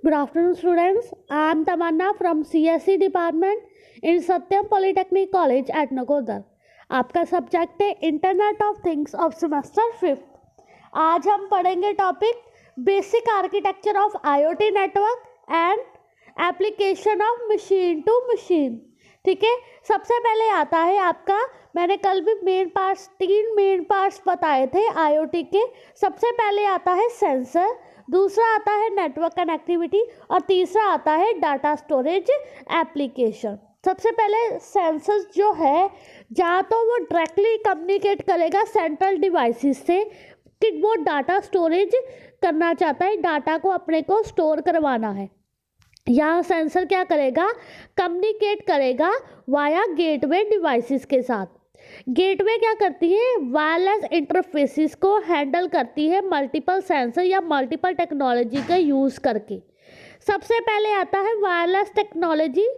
Good afternoon, students. I am Tamanna from CSE department in Satyam Polytechnic College at Nagodar. आपका subject है internet of things of semester 5th। आज हम पढ़ेंगे topic basic architecture of IoT network and application of machine to machine. ठीक है, सबसे पहले आता है आपका, मैंने कल भी तीन मेन पार्ट्स बताए थे आईओटी के। सबसे पहले आता है सेंसर, दूसरा आता है नेटवर्क कनेक्टिविटी और तीसरा आता है डाटा स्टोरेज एप्लीकेशन। सबसे पहले सेंसर जो है, या तो वो डायरेक्टली कम्युनिकेट करेगा सेंट्रल डिवाइसेस से कि वो डाटा स्टोरेज करना चाहता है, डाटा को अपने को स्टोर करवाना है, या सेंसर क्या करेगा, कम्युनिकेट करेगा वाया गेटवे डिवाइसेस के साथ। गेटवे क्या करती है, वायरलेस इंटरफेसिस को हैंडल करती है मल्टीपल सेंसर या मल्टीपल टेक्नोलॉजी का यूज़ करके। सबसे पहले आता है वायरलेस टेक्नोलॉजी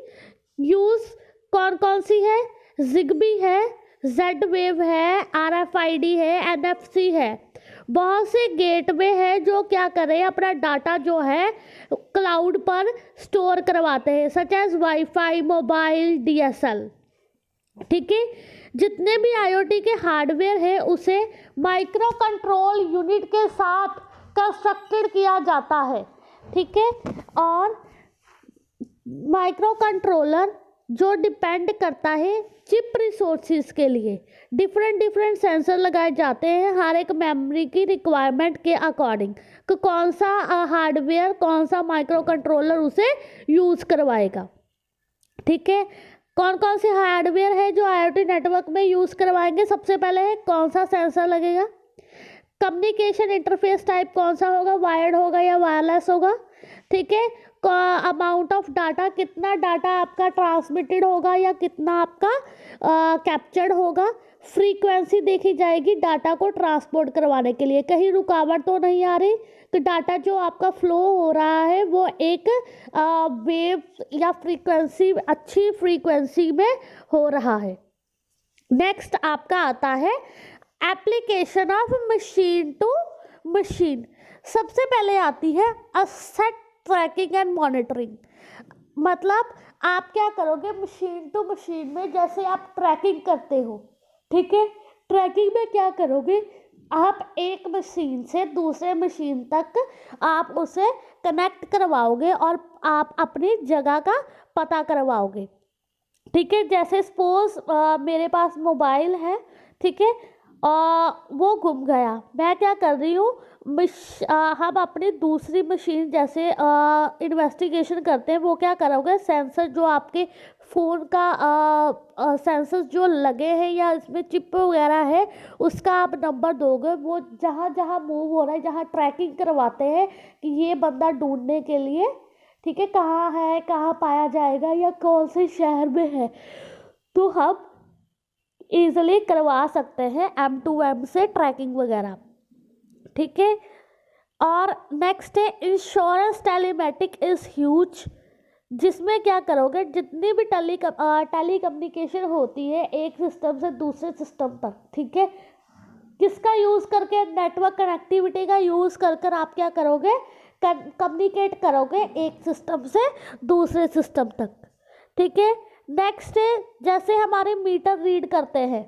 यूज़ कौन कौन सी है, जिगबी है, जेड वेव है, RFID है, NFC है। बहुत से गेटवे है जो क्या कर रहे हैं, अपना डाटा जो है क्लाउड पर स्टोर करवाते हैं, such as wifi, mobile, DSL। ठीक है, जितने भी आईओटी के हार्डवेयर है उसे माइक्रो कंट्रोल यूनिट के साथ कंस्ट्रक्टेड किया जाता है। ठीक है, और माइक्रो कंट्रोलर जो डिपेंड करता है चिप रिसोर्सेज के लिए, डिफरेंट सेंसर लगाए जाते हैं हर एक मेमोरी की रिक्वायरमेंट के अकॉर्डिंग कि कौन सा हार्डवेयर, कौन सा माइक्रो कंट्रोलर उसे यूज़ करवाएगा। ठीक है, कौन कौन से हार्डवेयर है जो आईओटी नेटवर्क में यूज़ करवाएंगे। सबसे पहले है कौन सा सेंसर लगेगा, कम्युनिकेशन इंटरफेस टाइप कौन सा होगा, वायर्ड होगा या वायरलेस होगा। ठीक है, अमाउंट ऑफ डाटा, कितना डाटा आपका ट्रांसमिटेड होगा या कितना आपका कैप्चर्ड होगा। फ्रीक्वेंसी देखी जाएगी डाटा को ट्रांसपोर्ट करवाने के लिए, कहीं रुकावट तो नहीं आ रही कि डाटा जो आपका फ्लो हो रहा है वो एक वेव या फ्रीक्वेंसी, अच्छी फ्रीक्वेंसी में हो रहा है। नेक्स्ट आपका आता है application of machine to machine. सबसे पहले आती है असेट ट्रैकिंग एंड मॉनिटरिंग। मतलब आप क्या करोगे मशीन टू मशीन में, जैसे आप ट्रैकिंग करते हो। ठीक है, ट्रैकिंग में क्या करोगे, आप एक मशीन से दूसरे मशीन तक आप उसे कनेक्ट करवाओगे और आप अपनी जगह का पता करवाओगे। ठीक है, जैसे सपोज मेरे पास मोबाइल है, ठीक है, वो गुम गया, मैं क्या कर रही हूँ, हम अपनी दूसरी मशीन जैसे इन्वेस्टिगेशन करते हैं, वो क्या करोगे, सेंसर जो आपके फ़ोन का सेंसर जो लगे हैं या इसमें चिप वगैरह है उसका आप नंबर दोगे, वो जहाँ जहाँ मूव हो रहा है, जहाँ ट्रैकिंग करवाते हैं कि ये बंदा ढूंढने के लिए, ठीक है, कहाँ है, कहाँ पाया जाएगा या कौन से शहर में है, तो हम ईजिली करवा सकते हैं M2M से ट्रैकिंग वगैरह। ठीक है, और नेक्स्ट है इंश्योरेंस टेलीमेटिक इज़ ह्यूज, जिसमें क्या करोगे, जितनी भी टेली कम्युनिकेशन होती है एक सिस्टम से दूसरे सिस्टम तक, ठीक है, किसका यूज़ करके, नेटवर्क कनेक्टिविटी का यूज़ कर आप क्या करोगे, कम्युनिकेट करोगे एक सिस्टम से दूसरे सिस्टम तक। ठीक है, नेक्स्ट है जैसे हमारे मीटर रीड करते हैं,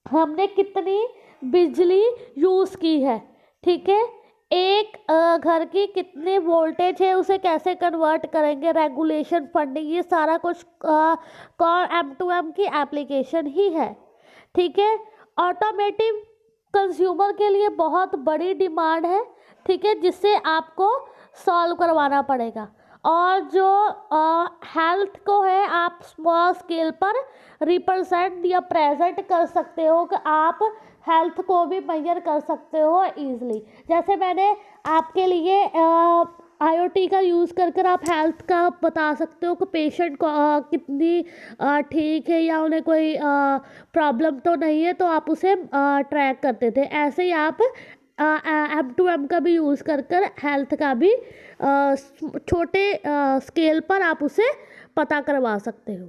हमने कितनी बिजली यूज़ की है। ठीक है, एक घर की कितने वोल्टेज है उसे कैसे कन्वर्ट करेंगे, रेगुलेशन, फंडिंग, ये सारा कुछ M2M की एप्लीकेशन ही है। ठीक है, ऑटोमेटिव कंज्यूमर के लिए बहुत बड़ी डिमांड है, ठीक है, जिससे आपको सॉल्व करवाना पड़ेगा। और जो हेल्थ को है आप स्मॉल स्केल पर रिप्रेजेंट या प्रेजेंट कर सकते हो कि आप हेल्थ को भी मेजर कर सकते हो ईजिली। जैसे मैंने आपके लिए आईओटी का यूज़ कर आप हेल्थ का बता सकते हो कि पेशेंट को कितनी ठीक है या उन्हें कोई प्रॉब्लम तो नहीं है, तो आप उसे ट्रैक करते थे। ऐसे ही आप M2M का भी यूज़ कर हेल्थ का भी छोटे स्केल पर आप उसे पता करवा सकते हो।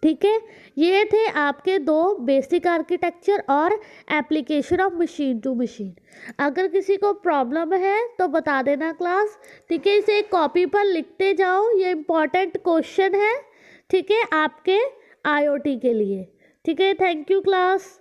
ठीक है, ये थे आपके दो बेसिक आर्किटेक्चर और application of machine to machine. अगर किसी को प्रॉब्लम है तो बता देना क्लास, ठीक है। इसे एक कॉपी पर लिखते जाओ, ये इम्पॉर्टेंट क्वेश्चन है, ठीक है, आपके आईओटी के लिए। ठीक है, थैंक यू क्लास।